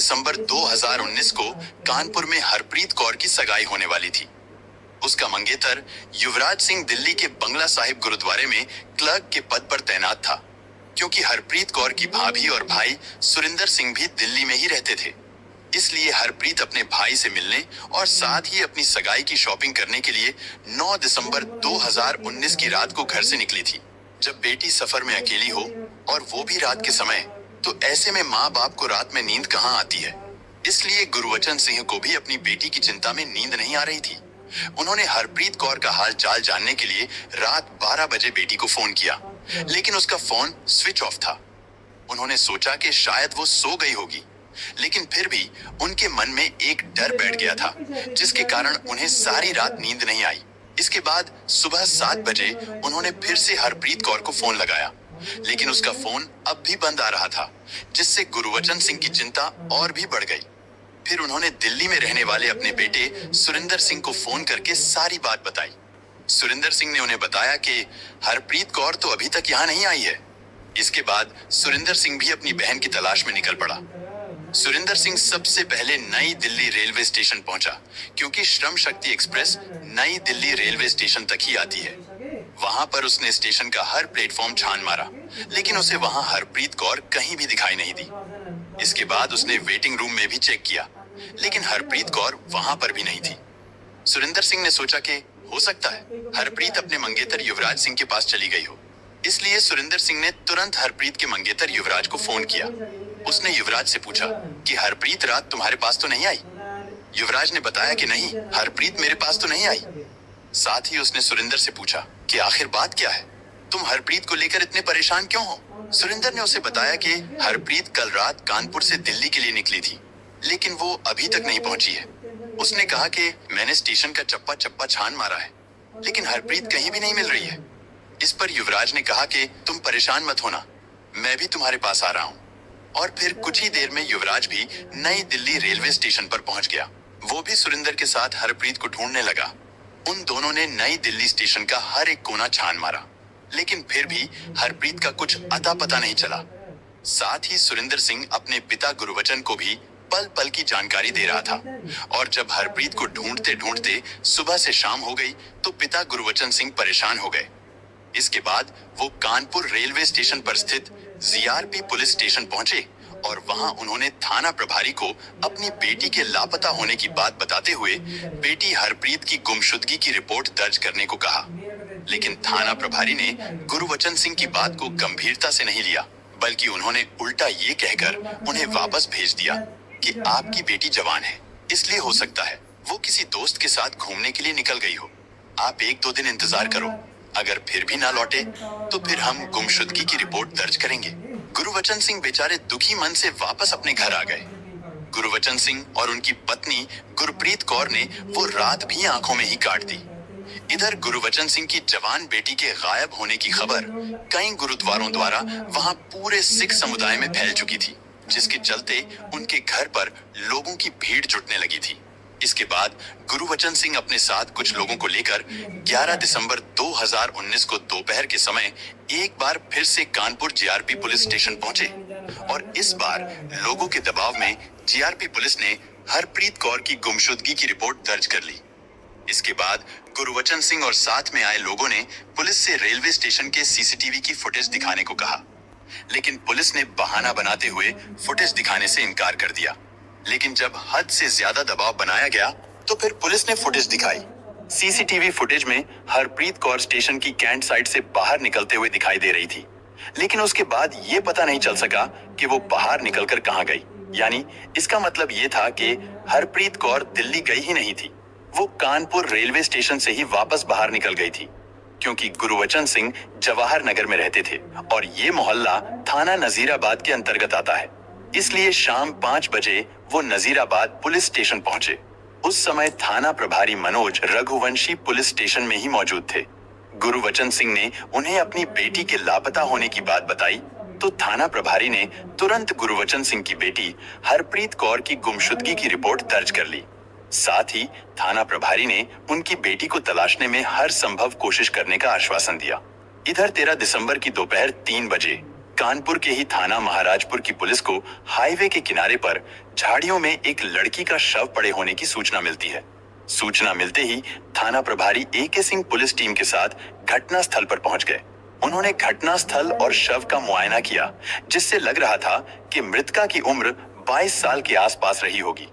दिसंबर 2019 को कानपुर में हरप्रीत कौर की सगाई होने वाली थी। उसका मंगेतर युवराज सिंह दिल्ली के बंगला साहिब गुरुद्वारे में क्लर्क के पद पर तैनात था, क्योंकि हरप्रीत कौर की भाभी और भाई सुरिंदर सिंह भी दिल्ली में ही रहते थे। इसलिए हरप्रीत अपने भाई से मिलने और साथ ही अपनी सगाई की शॉपिंग करने के लिए 9 दिसंबर 2019 की रात को घर से निकली थी। जब बेटी सफर में अकेली हो और वो भी रात के समय, तो ऐसे में माँ बाप को रात में नींद कहाँ आती है। इसलिए गुरबचन सिंह को भी अपनी बेटी की चिंता में नींद नहीं आ रही थी। उन्होंने हरप्रीत कौर का हाल चाल जानने के लिए रात 12 बजे बेटी को फोन किया, लेकिन उसका फोन स्विच ऑफ था। उन्होंने सोचा कि शायद वो सो गई होगी, लेकिन फिर भी उनके मन में एक डर बैठ गया था, जिसके कारण उन्हें सारी रात नींद नहीं आई। इसके बाद सुबह 7 बजे उन्होंने फिर से हरप्रीत कौर को फोन लगाया, लेकिन उसका फोन अब भी बंद आ रहा था, जिससे गुरबचन सिंह की चिंता और भी बढ़ गई। फिर उन्होंने दिल्ली में रहने वाले अपने बेटे सुरिंदर सिंह को फोन करके सारी बात बताई। सुरिंदर सिंह ने उन्हें बताया कि हरप्रीत कौर तो अभी तक यहाँ नहीं आई है। इसके बाद सुरिंदर सिंह भी अपनी बहन की तलाश में निकल पड़ा। सुरिंदर सिंह सबसे पहले नई दिल्ली रेलवे स्टेशन पहुंचा, क्योंकि श्रम शक्ति एक्सप्रेस नई दिल्ली रेलवे स्टेशन तक ही आती है। वहां पर उसने स्टेशन का हर प्लेटफॉर्म छान मारा, लेकिन उसे वहां हरप्रीत कौर कहीं भी दिखाई नहीं दी। इसके बाद उसने वेटिंग रूम में भी चेक किया, लेकिन हरप्रीत कौर वहां पर भी नहीं थी। सुरिंदर सिंह ने सोचा कि हो सकता है हरप्रीत अपने मंगेतर युवराज सिंह के पास चली गई हो। इसलिए सुरिंदर सिंह ने तुरंत हरप्रीत के मंगेतर युवराज को फोन किया। उसने युवराज से पूछा कि हरप्रीत रात तुम्हारे पास तो नहीं आई। युवराज ने बताया कि नहीं, हरप्रीत मेरे पास तो नहीं आई। साथ ही उसने सुरिंदर से पूछा कि आखिर बात क्या है, तुम हरप्रीत को लेकर इतने परेशान क्यों हो। सुरिंदर ने उसे बताया कि हरप्रीत कल रात कानपुर से दिल्ली के लिए निकली थी, लेकिन वो अभी तक नहीं पहुंची है। उसने कहा कि मैंने स्टेशन का चप्पा चप्पा छान मारा है, लेकिन हरप्रीत कहीं भी नहीं मिल रही है। इस पर युवराज ने कहा कि तुम परेशान मत होना, मैं भी तुम्हारे पास आ रहा हूँ। और फिर कुछ ही देर में युवराज भी नई दिल्ली रेलवे स्टेशन पर पहुंच गया। वो भी सुरिंदर के साथ हरप्रीत को ढूंढने लगा। उन दोनों ने नई दिल्ली स्टेशन का हर एक कोना छान मारा, लेकिन फिर भी हरप्रीत का कुछ अता पता नहीं चला। साथ ही सुरिंदर सिंह अपने पिता गुरबचन को भी पल पल की जानकारी दे रहा था। और जब हरप्रीत को ढूंढते ढूंढते सुबह से शाम हो गई, तो पिता गुरबचन सिंह परेशान हो गए। इसके बाद वो कानपुर रेलवे स्टेशन पर स्थित जीआरपी पुलिस स्टेशन पहुंचे और वहां उन्होंने थाना प्रभारी को अपनी बेटी के लापता होने की बात बताते हुए बेटी हरप्रीत की गुमशुदगी की रिपोर्ट दर्ज करने को कहा। लेकिन थाना प्रभारी ने गुरबचन सिंह की बात को गंभीरता से नहीं लिया, बल्कि उन्होंने उल्टा ये कहकर उन्हें वापस भेज दिया कि आपकी बेटी जवान है, इसलिए हो सकता है वो किसी दोस्त के साथ घूमने के लिए निकल गई हो। आप 1-2 दिन इंतजार करो, अगर फिर भी ना लौटे तो फिर हम गुमशुदगी की रिपोर्ट दर्ज करेंगे। गुरबचन सिंह बेचारे दुखी मन से वापस अपने घर आ गए। गुरबचन सिंह और उनकी पत्नी गुरप्रीत कौर ने वो रात भी आंखों में ही काट दी। इधर गुरबचन सिंह की जवान बेटी के गायब होने की खबर कई गुरुद्वारों द्वारा वहां पूरे सिख समुदाय में फैल चुकी थी, जिसके चलते उनके घर पर लोगों की भीड़ जुटने लगी थी। इसके बाद गुरबचन सिंह अपने साथ कुछ लोगों को लेकर 11 दिसंबर 2019 को दोपहर के समय एक बार फिर से कानपुर जीआरपी पुलिस स्टेशन पहुंचे और इस बार लोगों के दबाव में जीआरपी पुलिस ने हरप्रीत कौर की गुमशुदगी की रिपोर्ट दर्ज कर ली। इसके बाद गुरबचन सिंह और साथ में आए लोगों ने पुलिस से रेलवे स्टेशन के सीसीटीवी की फुटेज दिखाने को कहा, लेकिन पुलिस ने बहाना बनाते हुए फुटेज दिखाने से इनकार कर दिया। लेकिन जब हद से ज्यादा दबाव बनाया गया, तो फिर पुलिस ने फुटेज दिखाई। सीसीटीवी फुटेज में हरप्रीत कौर स्टेशन की कैंट साइड से बाहर निकलते हुए दिखाई दे रही थी, लेकिन उसके बाद ये पता नहीं चल सका कि वो बाहर निकलकर कहां गई। यानी इसका मतलब ये था कि हरप्रीत कौर दिल्ली गई ही नहीं थी, वो कानपुर रेलवे स्टेशन से ही वापस बाहर निकल गई थी, क्योंकि गुरबचन सिंह जवाहर नगर में रहते थे और ये मोहल्ला थाना नजीराबाद के अंतर्गत आता है। इसलिए शाम 5 बजे वो नजीराबाद पुलिस स्टेशन पहुंचे। उस समय थाना प्रभारी मनोज रघुवंशी पुलिस स्टेशन में ही मौजूद थे। गुरबचन सिंह ने उन्हें अपनी बेटी के लापता होने की बात बताई, तो थाना प्रभारी ने तुरंत गुरबचन सिंह की बेटी हरप्रीत कौर की गुमशुदगी की रिपोर्ट दर्ज कर ली। साथ ही थाना प्रभारी ने उनकी बेटी को तलाशने में हर संभव कोशिश करने का आश्वासन दिया। इधर 13 दिसंबर की दोपहर 3 बजे कानपुर के ही थाना महाराजपुर की पुलिस को हाईवे के किनारे पर झाड़ियों में एक लड़की का शव पड़े होने की सूचना मिलती है। सूचना मिलते ही थाना प्रभारी AK सिंह पुलिस टीम के साथ घटना स्थल पर पहुंच गए। उन्होंने घटना स्थल और शव का मुआयना किया, जिससे लग रहा था कि मृतका की उम्र 22 साल के आसपास रही होगी।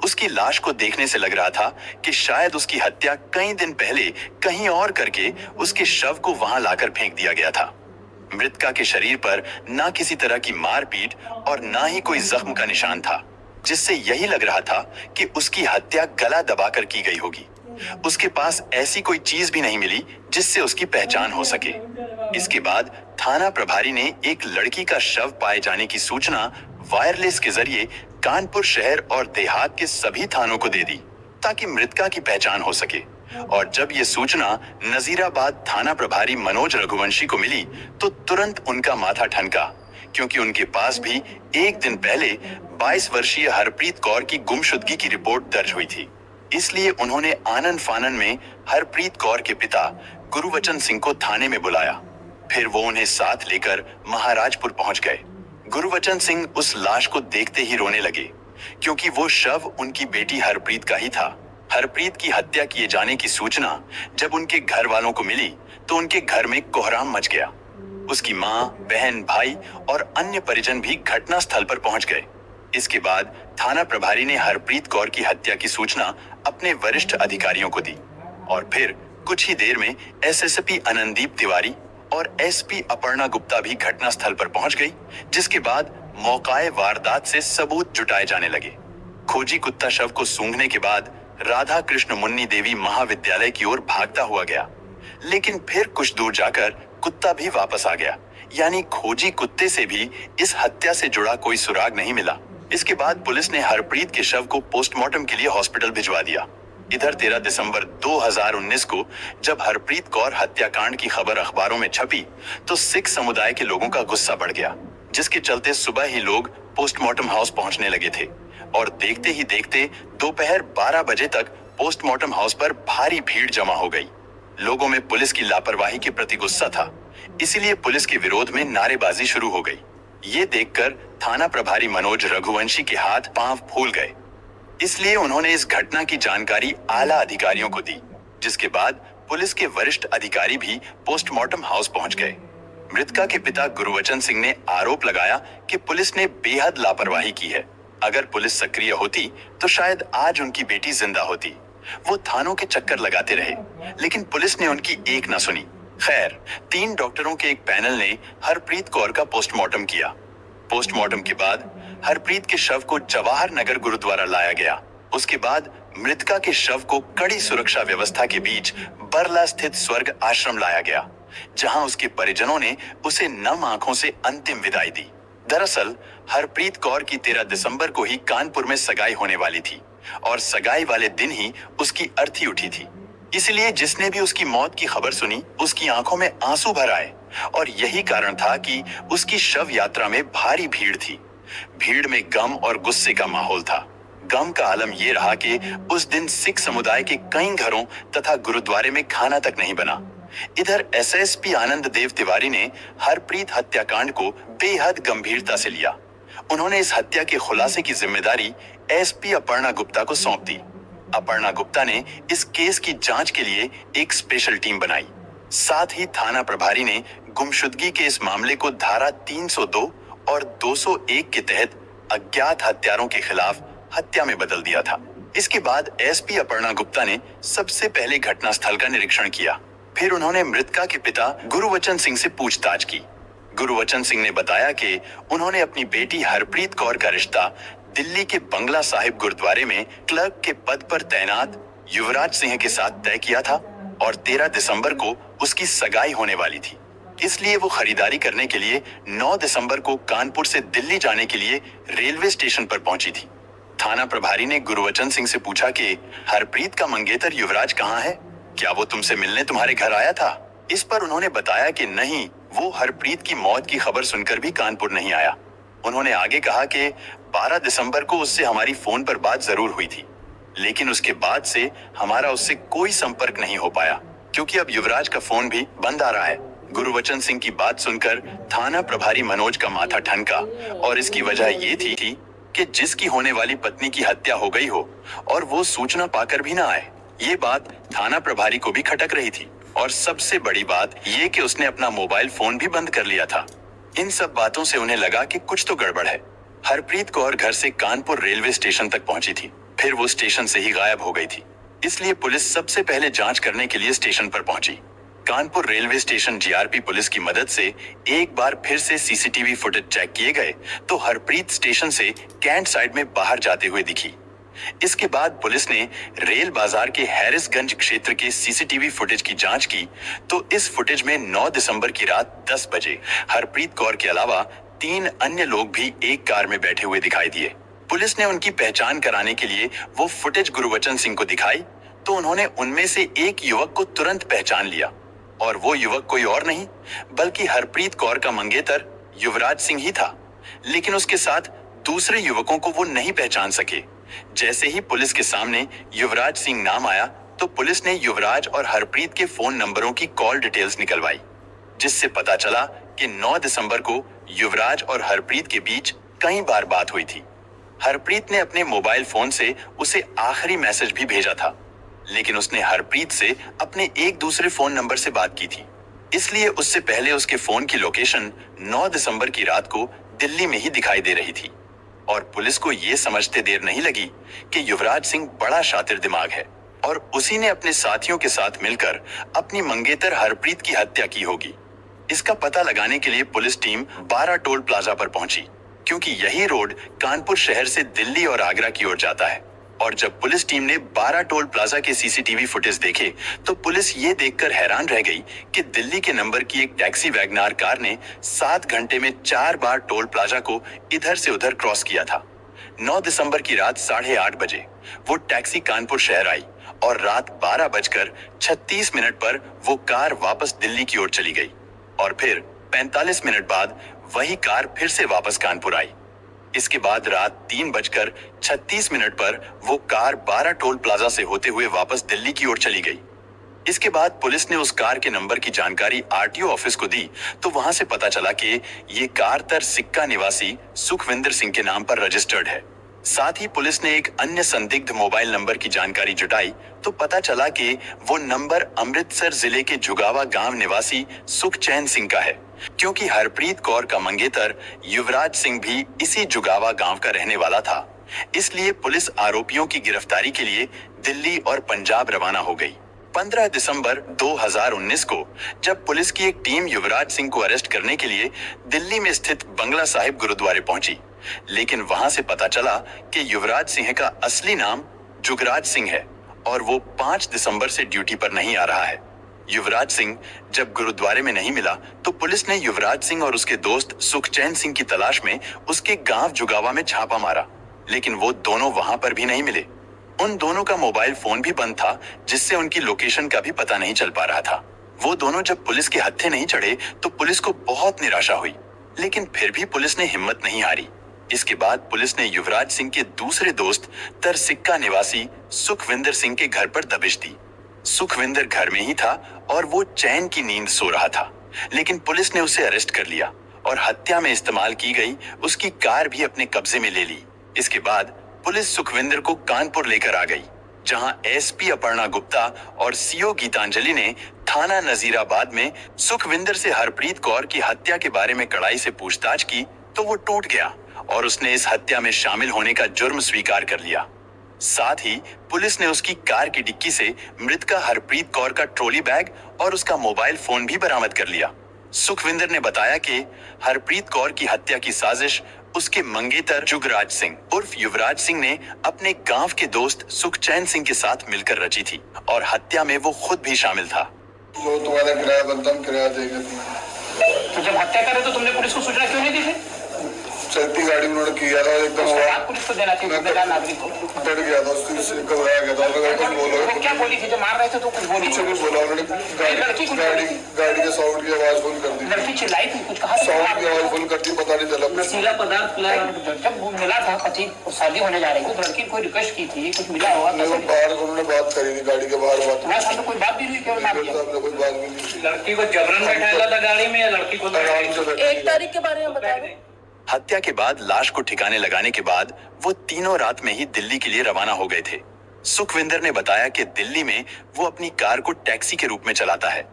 उसकी लाश को देखने से लग रहा था कि शायद उसकी हत्या कई दिन पहले कहीं और करके उसके शव को वहां लाकर फेंक दिया गया था। मृतका के शरीर पर ना किसी तरह की मारपीट और ना ही कोई जख्म का निशान था, जिससे यही लग रहा था कि उसकी हत्या गला दबाकर की गई होगी। उसके पास ऐसी कोई चीज भी नहीं मिली जिससे उसकी पहचान हो सके। इसके बाद थाना प्रभारी ने एक लड़की का शव पाए जाने की सूचना वायरलेस के जरिए कानपुर शहर और देहात के सभी थानों को दे दी, ताकि मृतका की पहचान हो सके। और जब ये सूचना नजीराबाद थाना प्रभारी मनोज रघुवंशी को मिली तो तुरंत उनका माथा ठनका, क्योंकि उनके पास भी एक दिन पहले 22 वर्षीय हरप्रीत कौर की गुमशुदगी की रिपोर्ट दर्ज हुई थी। इसलिए उन्होंने आनन फानन में हरप्रीत कौर के पिता गुरुवचन सिंह को थाने में बुलाया। फिर वो उन्हें साथ लेकर महाराजपुर पहुंच गए। गुरुवचन सिंह उस लाश को देखते ही रोने लगे, क्योंकि वो शव उनकी बेटी हरप्रीत का ही था। हरप्रीत की हत्या किए जाने की सूचना जब उनके घर वालों को मिली तो उनके घर में कोहराम मच गया। उसकी मां, बहन, भाई और अन्य परिजन भी घटना स्थल पर पहुंच गए। इसके बाद थाना प्रभारी ने हरप्रीत कौर की हत्या की सूचना अपने वरिष्ठ अधिकारियों को दी और फिर कुछ ही देर में SSP अनंदीप तिवारी और SP अपर्णा गुप्ता भी घटना स्थल पर पहुंच गई, जिसके बाद मौकाए वारदात से सबूत जुटाए जाने लगे। खोजी कुत्ता शव को सूंघने के बाद राधा कृष्ण मुन्नी देवी महाविद्यालय की ओर भागता हुआ गया, लेकिन फिर कुछ दूर जाकर कुत्ता भी वापस आ गया, यानी खोजी कुत्ते से भी इस हत्या से जुड़ा कोई सुराग नहीं मिला। इसके बाद पुलिस ने हरप्रीत के शव को पोस्टमार्टम के लिए हॉस्पिटल भिजवा दिया। इधर 13 दिसंबर 2019 को जब हरप्रीत कौर हत्याकांड की खबर अखबारों में छपी तो सिख समुदाय के लोगों का गुस्सा बढ़ गया, जिसके चलते सुबह ही लोग पोस्टमार्टम हाउस पहुंचने लगे थे और देखते ही देखते दोपहर 12 बजे तक पोस्टमार्टम हाउस पर भारी भीड़ जमा हो गई। लोगों में पुलिस की लापरवाही के प्रति गुस्सा था, इसीलिए पुलिस के विरोध में नारेबाजी शुरू हो गई। ये देखकर थाना प्रभारी मनोज रघुवंशी के हाथ पांव फूल गए, इसलिए उन्होंने इस घटना की जानकारी आला अधिकारियों को दी, जिसके बाद पुलिस के वरिष्ठ अधिकारी भी पोस्टमार्टम हाउस पहुंच गए। मृतका के पिता गुरुवचन सिंह ने आरोप लगाया कि पुलिस ने बेहद लापरवाही की है। अगर पुलिस सक्रिय होती तो शायद आज उनकी बेटी जिंदा होती। वो थानों के चक्कर लगाते रहे, लेकिन पुलिस ने उनकी एक न सुनी। खैर, 3 डॉक्टरों के एक पैनल ने हरप्रीत कौर का पोस्टमार्टम किया। पोस्टमार्टम के बाद हरप्रीत के शव को जवाहर नगर गुरुद्वारा लाया गया। उसके बाद मृतका के शव को कड़ी सुरक्षा व्यवस्था के बीच बरला स्थित स्वर्ग आश्रम लाया गया, जहां उसके परिजनों ने उसे नम आंखों से अंतिम विदाई दी। दरअसल हरप्रीत कौर की 13 दिसंबर को ही कानपुर में सगाई होने वाली थी और सगाई वाले दिन ही उसकी अर्थी उठी थी। इसलिए जिसने भी उसकी मौत की खबर सुनी उसकी आंखों में आंसू भर आए और यही कारण था कि उसकी शव यात्रा में भारी भीड़ थी। भीड़ में गम और गुस्से का माहौल था। गम का आलम यह रहा कि उस दिन सिख समुदाय के कई घरों तथा गुरुद्वारे में खाना तक नहीं बना। इधर SSP आनंद देव तिवारी ने हरप्रीत हत्याकांड को बेहद गंभीरता से लिया। उन्होंने इस हत्या के खुलासे की जिम्मेदारी SP अपर्णा गुप्ता को सौंप दी। अपर्णा गुप्ता ने इस केस की जांच के लिए एक स्पेशल टीम बनाई। साथ ही थाना प्रभारी ने गुमशुदगी के इस मामले को धारा 302 और 201 के तहत अज्ञात हत्यारों के खिलाफ हत्या में बदल दिया था। इसके बाद SP अपर्णा गुप्ता ने सबसे पहले घटनास्थल का निरीक्षण किया। फिर उन्होंने मृतका के पिता गुरुवचन सिंह से पूछताछ की। गुरुवचन सिंह ने बताया कि उन्होंने अपनी बेटी हरप्रीत कौर का रिश्ता दिल्ली के बंगला साहिब गुरुद्वारे में क्लर्क के पद पर तैनात युवराज सिंह के साथ तय किया था और 13 दिसंबर को उसकी सगाई होने वाली थी। इसलिए वो खरीदारी करने के लिए 9 दिसंबर को कानपुर से दिल्ली जाने के लिए रेलवे स्टेशन पर पहुंची थी। थाना प्रभारी ने गुरुवचन सिंह से पूछा कि हरप्रीत का मंगेतर युवराज कहाँ है? क्या वो तुमसे मिलने तुम्हारे घर आया था? इस पर उन्होंने बताया कि नहीं, वो हरप्रीत की मौत की खबर सुनकर भी कानपुर नहीं आया। उन्होंने आगे कहा कि 12 दिसंबर को उससे हमारी फोन पर बात जरूर हुई थी, लेकिन उसके बाद से हमारा उससे कोई संपर्क नहीं हो पाया, क्योंकि अब युवराज का फोन भी बंद आ रहा है। गुरुवचन सिंह की बात सुनकर थाना प्रभारी मनोज का माथा ठनका और इसकी वजह ये थी कि जिसकी होने वाली पत्नी की हत्या हो गई हो और वो सूचना पाकर भी ना आए। ये बात थाना प्रभारी को भी खटक रही थी और सबसे बड़ी बात ये कि उसने अपना मोबाइल फोन भी बंद कर लिया था। इन सब बातों से उन्हें लगा कि कुछ तो गड़बड़ है। हरप्रीत कौर घर से कानपुर रेलवे स्टेशन तक पहुंची थी, फिर वो स्टेशन से ही गायब हो गई थी। इसलिए पुलिस सबसे पहले जांच करने के लिए स्टेशन पर पहुंची। Kanpur railway station GRP police की मदद से एक बार फिर से सीसीटीवी फुटेज चेक किए गए तो हरप्रीत स्टेशन से कैंट साइड में बाहर जाते हुए दिखी। इसके बाद पुलिस ने रेल बाजार के हैरिसगंज क्षेत्र के सीसीटीवी फुटेज की जांच की तो इस फुटेज में 9 दिसंबर की रात 10 बजे हरप्रीत कौर के अलावा 3 अन्य लोग भी एक कार में बैठे हुए दिखाई दिए। पुलिस ने उनकी पहचान कराने के लिए वो फुटेज गुरुवचन सिंह को दिखाई तो उन्होंने उनमें से एक युवक को तुरंत पहचान लिया और वो युवक कोई और नहीं बल्कि हरप्रीत कौर का मंगेतर युवराज सिंह ही था। लेकिन उसके साथ दूसरे युवकों को वो नहीं पहचान सके। जैसे ही पुलिस के सामने युवराज सिंह नाम आया तो पुलिस ने युवराज और हरप्रीत के फोन नंबरों की कॉल डिटेल्स निकलवाई, जिससे पता चला कि 9 दिसंबर को युवराज और हरप्रीत के बीच कई बार बात हुई थी। हरप्रीत ने अपने मोबाइल फोन से उसे आखिरी मैसेज भी भेजा था, लेकिन उसने हरप्रीत से अपने एक दूसरे फोन नंबर से बात की थी, इसलिए उससे पहले उसके फोन की लोकेशन 9 दिसंबर की रात को दिल्ली में ही दिखाई दे रही थी। और पुलिस को यह समझते देर नहीं लगी कि युवराज सिंह बड़ा शातिर दिमाग है और उसी ने अपने साथियों के साथ मिलकर अपनी मंगेतर हरप्रीत की हत्या की होगी। इसका पता लगाने के लिए पुलिस टीम 12 टोल प्लाजा पर पहुंची, क्योंकि यही रोड कानपुर शहर से दिल्ली और आगरा की ओर जाता है। और जब पुलिस टीम ने 12 टोल प्लाजा के सीसीटीवी फुटेज देखे तो पुलिस ये देखकर हैरान रह गई कि दिल्ली के नंबर की एक टैक्सी वैगनार कार ने 7 घंटे में 4 बार टोल प्लाजा को इधर से उधर क्रॉस किया था। 9 दिसंबर की रात 8:30 बजे वो टैक्सी कानपुर शहर आई और रात 12:36 पर वो कार वापस दिल्ली की ओर चली गई और फिर 45 मिनट बाद वही कार फिर से वापस कानपुर आई। इसके बाद रात 3:36 पर वो कार 12 टोल प्लाजा से होते हुए वापस दिल्ली की ओर चली गई। इसके बाद पुलिस ने उस कार के नंबर की जानकारी आरटीओ ऑफिस को दी तो वहां से पता चला कि ये कार सिक्का निवासी सुखविंदर सिंह के नाम पर रजिस्टर्ड है। साथ ही पुलिस ने एक अन्य संदिग्ध मोबाइल नंबर की जानकारी जुटाई तो पता चला कि वो नंबर अमृतसर जिले के जुगावा गांव निवासी सुखचैन सिंह का है, क्योंकि हरप्रीत कौर का मंगेतर युवराज सिंह भी इसी जुगावा गांव का रहने वाला था। इसलिए पुलिस आरोपियों की गिरफ्तारी के लिए दिल्ली और पंजाब रवाना हो गई। 15 दिसंबर 2019 को जब पुलिस की एक टीम युवराज सिंह को अरेस्ट करने के लिए दिल्ली में स्थित बंगला साहिब गुरुद्वारे पहुंची, लेकिन वहां से पता चला कि युवराज सिंह का असली नाम जुगराज सिंह है और वो 5 दिसंबर से ड्यूटी पर नहीं आ रहा है। युवराज सिंह जब गुरुद्वारे में नहीं मिला तो पुलिस ने युवराज सिंह और उसके दोस्त सुखचैन सिंह की तलाश में उसके गांव जुगावा में छापा मारा, लेकिन वो दोनों वहां पर भी नहीं मिले। उन दोनों का मोबाइल फोन भी बंद था, जिससे उनकी लोकेशन का भी पता नहीं चल पा रहा था। वो दोनों जब पुलिस के हत्थे नहीं चढ़े तो पुलिस को बहुत निराशा हुई, लेकिन फिर भी पुलिस ने हिम्मत नहीं हारी। इसके बाद पुलिस ने युवराज सिंह के दूसरे दोस्त सिक्का निवासी सुखविंदर सिंह के घर पर दबिश दी। सुखविंदर घर में ही था और वो चैन की नींद सो रहा था, लेकिन पुलिस ने उसे अरेस्ट कर लिया और हत्या में इस्तेमाल की गई उसकी कार भी अपने कब्जे में ले ली। इसके बाद पुलिस सुखविंदर को कानपुर लेकर आ गई, जहां एसपी अपर्णा गुप्ता और सीओ गीतांजलि ने थाना नजीराबाद में सुखविंदर से हरप्रीत कौर की हत्या के बारे में कड़ाई से पूछताछ की तो वो टूट गया और उसने इस हत्या में शामिल होने का जुर्म स्वीकार कर लिया। साथ ही पुलिस ने उसकी कार की डिक्की से मृतका हरप्रीत कौर का ट्रॉली बैग और उसका मोबाइल फोन भी बरामद कर लिया। सुखविंदर ने बताया कि हरप्रीत कौर की हत्या की साजिश उसके मंगेतर जुगराज सिंह उर्फ युवराज सिंह ने अपने गांव के दोस्त सुखचैन सिंह के साथ मिलकर रची थी और हत्या में वो खुद भी शामिल था। वो तुम्हारा किराया बनता, किराया देगा तुम्हें। तो जब हत्या करे तो तुमने पुलिस को सूचना क्यों नहीं दी थी? चलती गाड़ी उन्होंने किया था एकदम पुलिस को देना चाहिए, जिम्मेदार नागरिक को। डर गया था, उससे घबराया गया था। अगर कुछ बोलो वो क्या बोली थी जब मार रहे थे तो कुछ बोली? कुछ नहीं बोला उन्होंने। गाड़ी के साउंड की आवाज फुल कर दी। लड़की चिल्लाई थी, कुछ कहा? साउंड की आवाज फुल कर दी, पता नहीं चला। नशीला पदार्थ पिलाया। जब वो मिला था पति और शादी होने जा रही थी, तो लड़की को रिक्वेस्ट की थी, कुछ मिला हुआ? बाहर उन्होंने बात करी थी, गाड़ी के बाहर बात। तुम्हारे साथ कोई बात भी हुई? क्यों ना कोई बात भी नहीं। लड़की को जबरन बैठाया था गाड़ी में या लड़की को? 1 तारीख के बारे में बता दो। हत्या के बाद लाश को ठिकाने लगाने के बाद वो तीनों रात में ही दिल्ली के लिए रवाना हो गए थे। सुखविंदर ने बताया कि दिल्ली में वो अपनी कार को टैक्सी के रूप में चलाता है।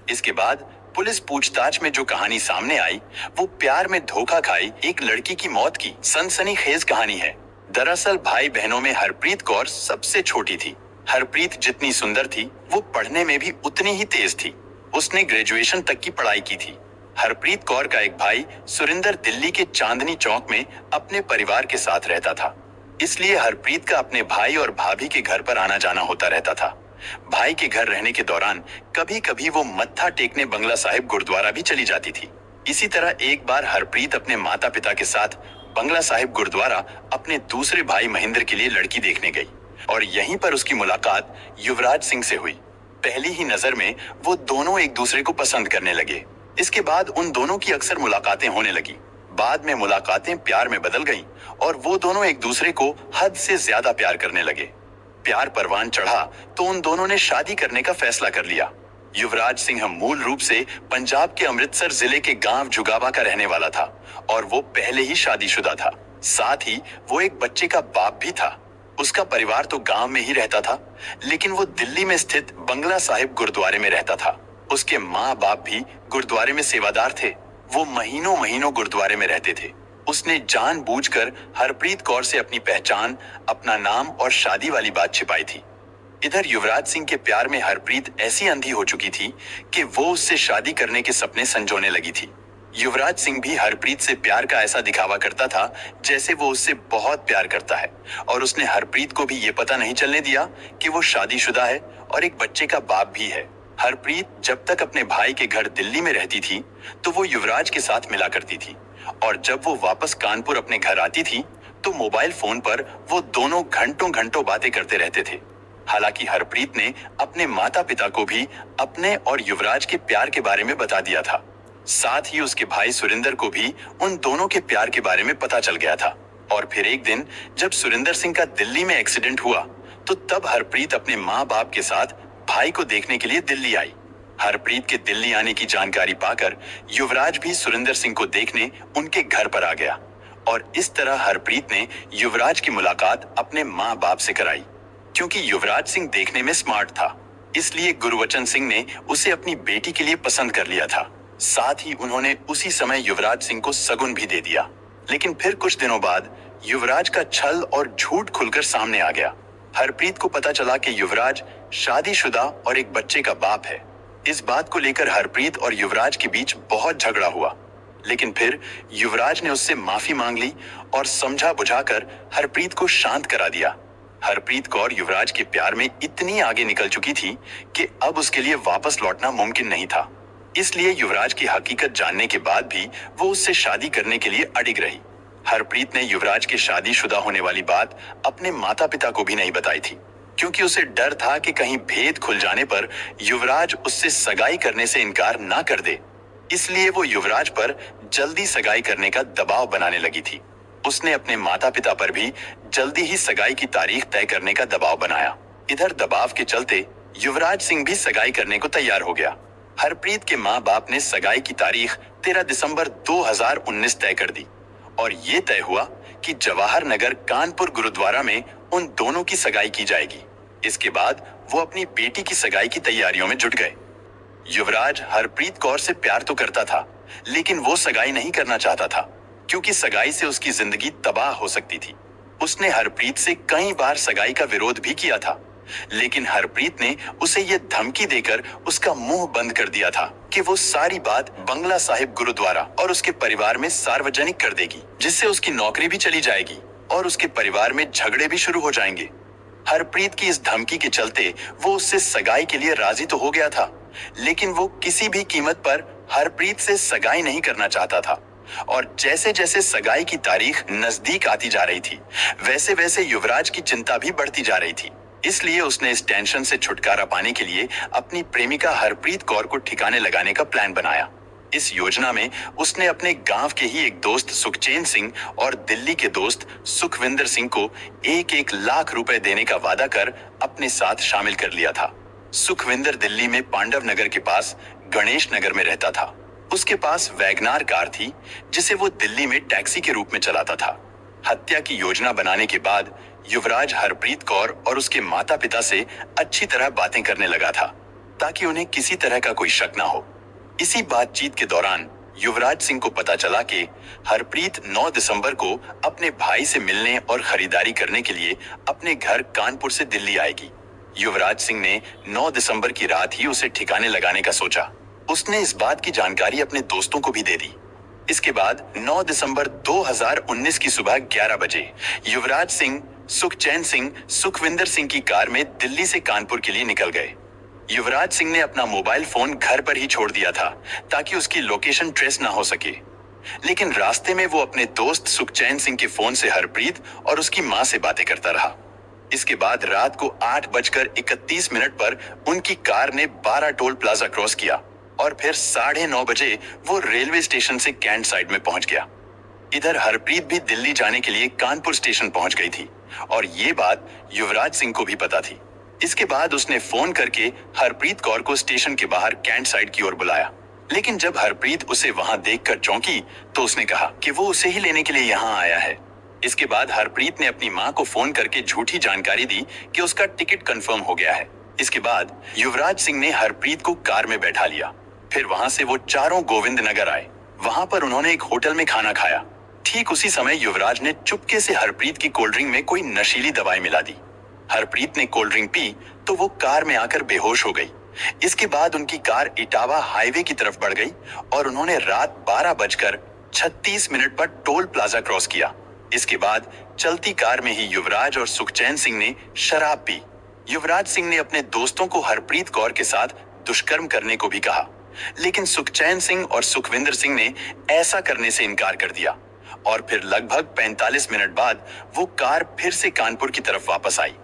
इसके बाद पुलिस पूछताछ में जो कहानी सामने आई वो प्यार में धोखा खाई एक लड़की की मौत की सनसनीखेज कहानी है। दरअसल भाई बहनों में हरप्रीत कौर सबसे छोटी थी। हरप्रीत जितनी सुंदर थी वो पढ़ने में भी उतनी ही तेज थी। उसने ग्रेजुएशन तक की पढ़ाई की थी। हरप्रीत कौर का एक भाई सुरिंदर दिल्ली के चांदनी चौक में अपने परिवार के साथ रहता था, इसलिए हरप्रीत का अपने भाई और भाभी के घर पर आना जाना होता रहता था। भाई के घर रहने के दौरान कभी कभी वो मत्था टेकने बंगला साहिब गुरुद्वारा भी चली जाती थी। इसी तरह एक बार हरप्रीत अपने माता पिता के साथ बंगला साहिब गुरुद्वारा अपने दूसरे भाई महेंद्र के लिए लड़की देखने गई और यहीं पर उसकी मुलाकात युवराज सिंह से हुई। पहली ही नजर में वो दोनों एक दूसरे को पसंद करने लगे। इसके बाद उन दोनों की अक्सर मुलाकातें होने लगी। बाद में मुलाकातें प्यार में बदल गईं और वो दोनों एक दूसरे को हद से ज्यादा प्यार करने लगे। प्यार परवान चढ़ा तो उन दोनों ने शादी करने का फैसला कर लिया। युवराज सिंह मूल रूप से पंजाब के अमृतसर जिले के गांव जुगावा का रहने वाला था और वो पहले ही शादीशुदा था। साथ ही वो एक बच्चे का बाप भी था। उसका परिवार तो गांव में ही रहता था, लेकिन वो दिल्ली में स्थित बंगला साहिब गुरुद्वारे में रहता था। उसके माँ बाप भी गुरुद्वारे में सेवादार थे। वो महीनों महीनों गुरुद्वारे में रहते थे। उसने जानबूझकर हरप्रीत कौर से अपनी पहचान, अपना नाम और शादी वाली बात छिपाई थी। इधर युवराज सिंह के प्यार में हरप्रीत ऐसी अंधी हो चुकी थी कि वो उससे शादी करने के सपने संजोने लगी थी। युवराज सिंह भी हरप्रीत से प्यार का ऐसा दिखावा करता था जैसे वो उससे बहुत प्यार करता है और उसने हरप्रीत को भी ये पता नहीं चलने दिया कि वो शादीशुदा है और एक बच्चे का बाप भी है। हरप्रीत जब तक अपने भाई के घर दिल्ली में रहती थी तो वो युवराज के साथ मिला करती थी और जब वो वापस कानपुर अपने घर आती थी तो मोबाइल फोन पर वो दोनों घंटों घंटों बातें करते रहते थे। हालांकि हरप्रीत ने अपने माता पिता को भी अपने और युवराज के प्यार के बारे में बता दिया था। साथ ही उसके भाई सुरिंदर को भी उन दोनों के प्यार के बारे में पता चल गया था। और फिर एक दिन जब सुरिंदर सिंह का दिल्ली में एक्सीडेंट हुआ तो तब हरप्रीत अपने माँ बाप के साथ भाई को देखने के लिए दिल्ली आई। हरप्रीत के दिल्ली आने की जानकारी पाकर युवराज भी सुरिंदर सिंह को देखने उनके घर पर आ गया और इस तरह हरप्रीत ने युवराज की मुलाकात अपने माँ बाप से कराई। क्योंकि युवराज सिंह देखने में स्मार्ट था, इसलिए गुरबचन सिंह ने उसे अपनी बेटी के लिए पसंद कर लिया था। साथ ही उन्होंने उसी समय युवराज सिंह को सगुन भी दे दिया। लेकिन फिर कुछ दिनों बाद युवराज का छल और झूठ खुलकर सामने आ गया। हरप्रीत को पता चला कि युवराज शादीशुदा और एक बच्चे का बाप है। इस बात को लेकर हरप्रीत और युवराज के बीच बहुत झगड़ा हुआ, लेकिन फिर युवराज ने उससे माफी मांग ली और समझा बुझाकर हरप्रीत को शांत करा दिया। हरप्रीत कौर युवराज के प्यार में इतनी आगे निकल चुकी थी कि अब उसके लिए वापस लौटना मुमकिन नहीं था। इसलिए युवराज की हकीकत जानने के बाद भी वो उससे शादी करने के लिए अडिग रही। हरप्रीत ने युवराज के शादीशुदा होने वाली बात अपने माता पिता को भी नहीं बताई थी, क्योंकि उसे डर था कि कहीं भेद खुल जाने पर युवराज उससे सगाई करने से इनकार ना कर दे। इसलिए वो युवराज पर जल्दी सगाई करने का दबाव बनाने लगी थी। उसने अपने माता पिता पर भी जल्दी ही सगाई की तारीख तय करने का दबाव बनाया। इधर दबाव के चलते युवराज सिंह भी सगाई करने को तैयार हो गया। हरप्रीत के माँ बाप ने सगाई की तारीख 13 दिसंबर 2019 तय कर दी और ये तय हुआ कि जवाहर नगर कानपुर गुरुद्वारा में उन दोनों की सगाई की जाएगी। इसके बाद वो अपनी बेटी की सगाई की तैयारियों में जुट गए। युवराज हरप्रीत कौर से प्यार तो करता था, लेकिन वो सगाई नहीं करना चाहता था, क्योंकि सगाई से उसकी जिंदगी तबाह हो सकती थी। उसने हरप्रीत से कई बार सगाई का विरोध भी किया था, लेकिन हरप्रीत ने उसे ये धमकी देकर उसका मुंह बंद कर दिया था कि वो सारी बात बंगला साहिब गुरुद्वारा और उसके परिवार में सार्वजनिक कर देगी, जिससे उसकी नौकरी भी चली जाएगी और उसके परिवार में झगड़े भी शुरू हो जाएंगे। हरप्रीत की इस धमकी के चलते वो उससे सगाई के लिए राजी तो हो गया था, लेकिन वो किसी भी कीमत पर हरप्रीत से सगाई नहीं करना चाहता था और जैसे जैसे सगाई की तारीख नजदीक आती जा रही थी, वैसे वैसे युवराज की चिंता भी बढ़ती जा रही थी। इसलिए उसने इस टेंशन से छुटकारा पाने के लिए अपनी प्रेमिका हरप्रीत कौर को ठिकाने लगाने का प्लान बनाया। इस योजना में उसने अपने गांव के ही एक दोस्त सुखचैन सिंह और दिल्ली के दोस्त सुखविंदर सिंह को 1-1 लाख रुपए देने का वादा कर अपने साथ शामिल कर लिया था। सुखविंदर दिल्ली में पांडव नगर के पास गणेश नगर में रहता था। उसके पास वैगनार कार थी जिसे वो दिल्ली में टैक्सी के रूप में चलाता था। हत्या की योजना बनाने के बाद युवराज हरप्रीत कौर और उसके माता पिता से अच्छी तरह बातें करने लगा था ताकि उन्हें किसी तरह का कोई शक ना हो। इसी बातचीत के दौरान युवराज सिंह को पता चला कि हरप्रीत 9 दिसंबर को अपने भाई से मिलने और खरीदारी करने के लिए अपने घर कानपुर से दिल्ली आएगी। युवराज सिंह ने 9 दिसंबर की रात ही उसे ठिकाने लगाने का सोचा। उसने इस बात की जानकारी अपने दोस्तों को भी दे दी। इसके बाद 9 दिसंबर 2019 की सुबह 11 बजे युवराज सिंह, सुखचैन सिंह, सुखविंदर सिंह की कार में दिल्ली से कानपुर के लिए निकल गए। युवराज सिंह ने अपना मोबाइल फोन घर पर ही छोड़ दिया था ताकि उसकी लोकेशन ट्रेस ना हो सके। लेकिन रास्ते में वो अपने दोस्त सुखचैन सिंह के फोन से हरप्रीत और उसकी मां से बातें करता रहा। इसके बाद रात को 8:31 पर उनकी कार ने 12 टोल प्लाजा क्रॉस किया और फिर 9:30 बजे वो रेलवे स्टेशन से कैंट साइड में पहुंच गया। इधर हरप्रीत भी दिल्ली जाने के लिए कानपुर स्टेशन पहुंच गई थी और ये बात युवराज सिंह को भी पता थी। इसके बाद उसने फोन करके हरप्रीत कौर को स्टेशन के बाहर कैंट साइड की ओर बुलाया। लेकिन जब हरप्रीत उसे वहां देखकर चौंकी तो उसने कहा कि वो उसे ही लेने के लिए यहाँ आया है। इसके बाद हरप्रीत ने अपनी मां को फोन करके झूठी जानकारी दी कि उसका टिकट कंफर्म हो गया है। इसके बाद युवराज सिंह ने हरप्रीत को कार में बैठा लिया। फिर वहां से वो चारों गोविंद नगर आए। वहां पर उन्होंने एक होटल में खाना खाया। ठीक उसी समय युवराज ने चुपके से हरप्रीत की कोल्ड ड्रिंक में कोई नशीली दवाई मिला दी। हरप्रीत ने कोल्ड ड्रिंक पी तो वो कार में आकर बेहोश हो गई। इसके बाद उनकी कार इटावा हाईवे की तरफ बढ़ गई और उन्होंने रात 12:36 पर टोल प्लाजा क्रॉस किया। इसके बाद चलती कार में ही युवराज और सुखचैन सिंह ने शराब पी। युवराज सिंह ने अपने दोस्तों को हरप्रीत कौर के साथ दुष्कर्म करने को भी कहा, लेकिन सुखचैन सिंह और सुखविंदर सिंह ने ऐसा करने से इनकार कर दिया और फिर लगभग 45 मिनट बाद वो कार फिर से कानपुर की तरफ वापस आई।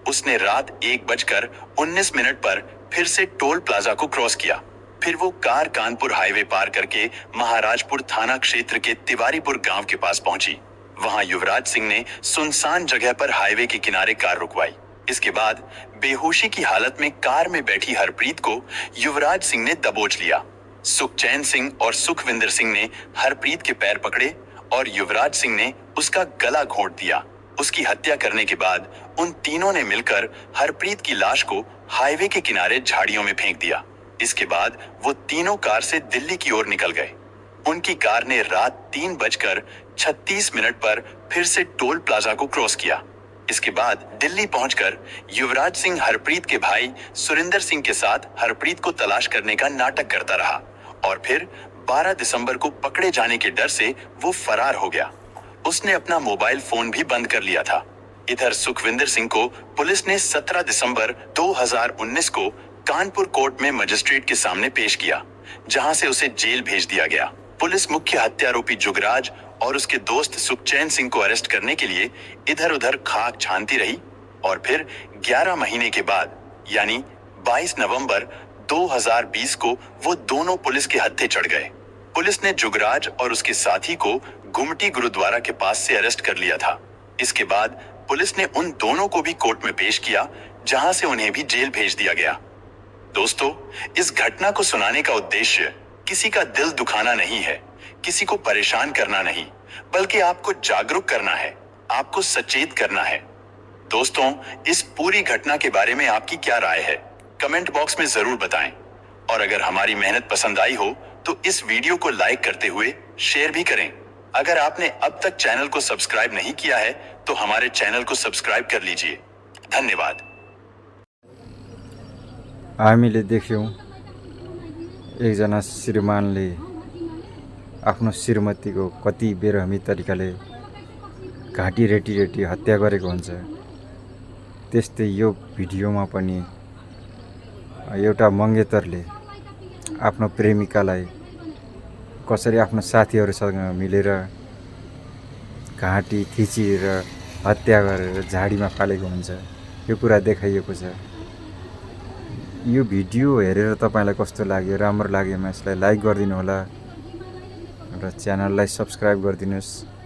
उसने रात 1:19 पर फिर से टोल प्लाजा को क्रॉस किया। फिर वो कार कानपुर हाईवे पार करके महाराजपुर थाना क्षेत्र के तिवारीपुर गांव के पास पहुंची। वहां युवराज सिंह ने सुनसान जगह पर हाईवे के किनारे कार रुकवाई। इसके बाद बेहोशी की हालत में कार में बैठी हरप्रीत को युवराज सिंह ने दबोच लिया। सुखचैन सिंह और सुखविंदर सिंह ने हरप्रीत के पैर पकड़े और युवराज सिंह ने उसका गला घोंट दिया। उसकी हत्या करने के बाद उन तीनों ने मिलकर हरप्रीत की लाश को हाईवे के किनारे झाड़ियों में फेंक दिया। इसके बाद वो तीनों कार से दिल्ली की ओर निकल गए। उनकी कार ने रात 3:36 पर फिर से टोल प्लाजा को क्रॉस किया। इसके बाद दिल्ली पहुंचकर युवराज सिंह हरप्रीत के भाई सुरिंदर सिंह के साथ हरप्रीत को तलाश करने का नाटक करता रहा और फिर 12 दिसंबर को पकड़े जाने के डर से वो फरार हो गया। उसने अपना मोबाइल फोन भी बंद कर लिया था। इधर सुखविंदर सिंह को पुलिस ने 17 दिसंबर 2019 को कानपुर कोर्ट में मजिस्ट्रेट के सामने पेश किया, जहां से उसे जेल भेज दिया गया। पुलिस मुख्य हत्यारोपी जुगराज और उसके दोस्त सुखचैन सिंह को अरेस्ट करने के लिए इधर उधर खाक छानती रही और फिर 11 महीने के बाद यानी 22 नवंबर 2020 को वो दोनों पुलिस के हत्थे चढ़ गए। पुलिस ने जुगराज और उसके साथी को गुमटी गुरुद्वारा के पास से अरेस्ट कर लिया था। इसके बाद पुलिस ने उन दोनों को भी कोर्ट में पेश किया, जहां से उन्हें भी जेल भेज दिया गया। दोस्तों, इस घटना को सुनाने का उद्देश्य किसी का दिल दुखाना नहीं है, किसी को परेशान करना नहीं, बल्कि आपको जागरूक करना है, आपको सचेत करना है। दोस्तों, इस पूरी घटना के बारे में आपकी क्या राय है, कमेंट बॉक्स में जरूर बताएं। और अगर हमारी मेहनत पसंद आई हो तो इस वीडियो को लाइक करते हुए शेयर भी करें। अगर आपने अब तक चैनल को सब्सक्राइब नहीं किया है तो हमारे चैनल को सब्सक्राइब कर लीजिए। धन्यवाद। हामीले देख्यौं एकजना श्रीमानले आफ्नो श्रीमतीको कति बेरहमी तरिकाले घाँटी रेटी हत्या गरेको हुन्छ। त्यस्तै यो भिडियोमा पनि एउटा मङ्गेतरले आफ्नो प्रेमिकालाई कसरी आफ्नो साथीहरूसँग मिलेर घाँटी थिचेर हत्या गरेर झाडीमा फालेको हुन्छ, यो कुरा देखाइएको छ। यो भिडियो हेरेर तपाईँलाई कस्तो लाग्यो, राम्रो लागेमा यसलाई लाइक गरिदिनु होला र च्यानललाई सब्स्क्राइब गरिदिनुहोस्।